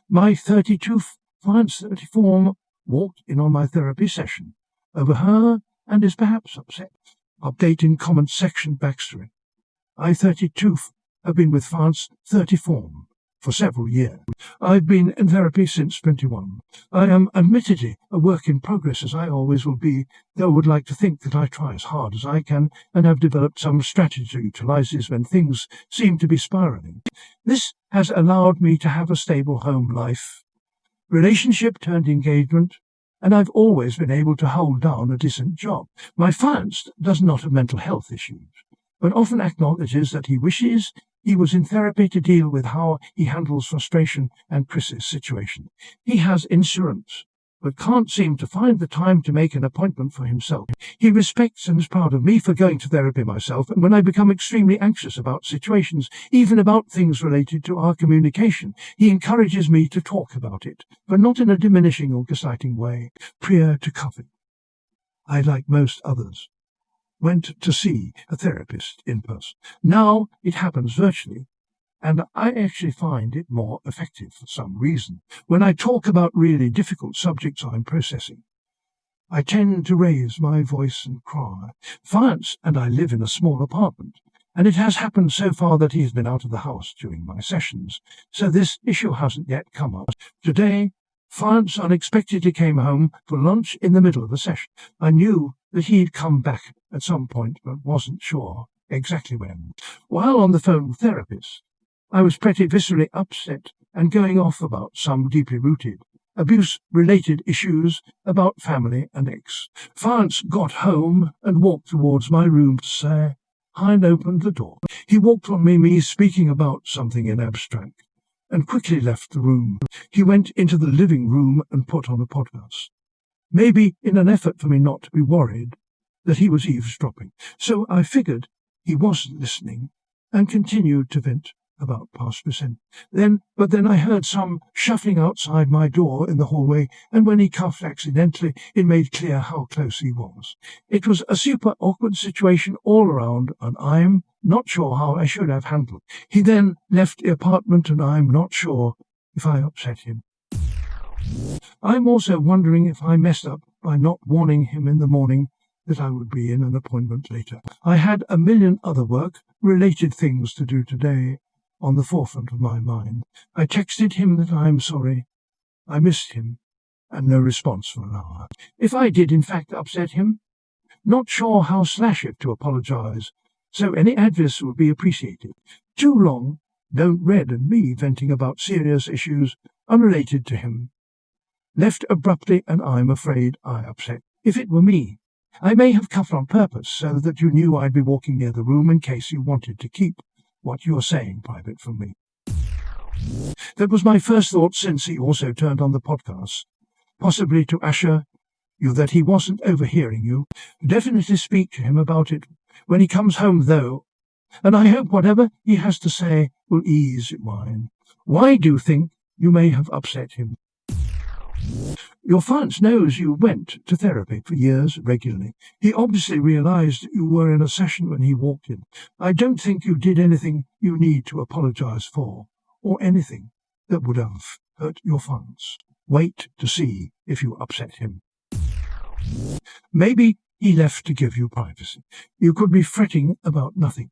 My 32 Fiance 34 walked in on my therapy session, overheard, and is perhaps upset. Update in comments section backstory. I 32 have been with Fiance 34 for several years. I've been in therapy since 21. I am admittedly a work in progress, as I always will be, though I would like to think that I try as hard as I can and have developed some strategy to utilize this when things seem to be spiraling. This has allowed me to have a stable home life, relationship turned engagement, and I've always been able to hold down a decent job. My fiance does not have mental health issues, but often acknowledges that he wishes he was in therapy to deal with how he handles frustration and crisis situations. He has insurance, but can't seem to find the time to make an appointment for himself. He respects and is proud of me for going to therapy myself, and when I become extremely anxious about situations, even about things related to our communication, he encourages me to talk about it, but not in a diminishing or gaslighting way. Prior to COVID, I, like most others, went to see a therapist in person. Now it happens virtually, and I actually find it more effective for some reason. When I talk about really difficult subjects I'm processing, I tend to raise my voice and cry. Fiance and I live in a small apartment, and it has happened so far that he has been out of the house during my sessions, so this issue hasn't yet come up. Today, Fiance unexpectedly came home for lunch in the middle of a session. I knew that he'd come back at some point, but wasn't sure exactly when. While on the phone with therapists, I was pretty viscerally upset and going off about some deeply rooted, abuse-related issues about family and ex. Fiance got home and walked towards my room to say hi and opened the door. He walked on me speaking about something in abstract, and quickly left the room. He went into the living room and put on a podcast, maybe in an effort for me not to be worried that he was eavesdropping. So I figured he wasn't listening and continued to vent about past resentment. But then I heard some shuffling outside my door in the hallway, and when he coughed accidentally, it made clear how close he was. It was a super awkward situation all around, and I'm not sure how I should have handled it. He then left the apartment, and I'm not sure if I upset him. I'm also wondering if I messed up by not warning him in the morning that I would be in an appointment later. I had a million other work-related things to do today on the forefront of my mind. I texted him that I'm sorry, I missed him, and no response for an hour. If I did in fact upset him, not sure how /it to apologize, so any advice would be appreciated. Too long, don't read and me venting about serious issues unrelated to him. Left abruptly, and I'm afraid I upset. If it were me, I may have cuffed on purpose so that you knew I'd be walking near the room in case you wanted to keep what you're saying private from me. That was my first thought since he also turned on the podcast, possibly to assure you that he wasn't overhearing you. Definitely speak to him about it when he comes home, though, and I hope whatever he has to say will ease your mind. Why do you think you may have upset him? Your fiance knows you went to therapy for years regularly. He obviously realized you were in a session when he walked in. I don't think you did anything you need to apologize for, or anything that would have hurt your fiance. Wait to see if you upset him. Maybe he left to give you privacy. You could be fretting about nothing.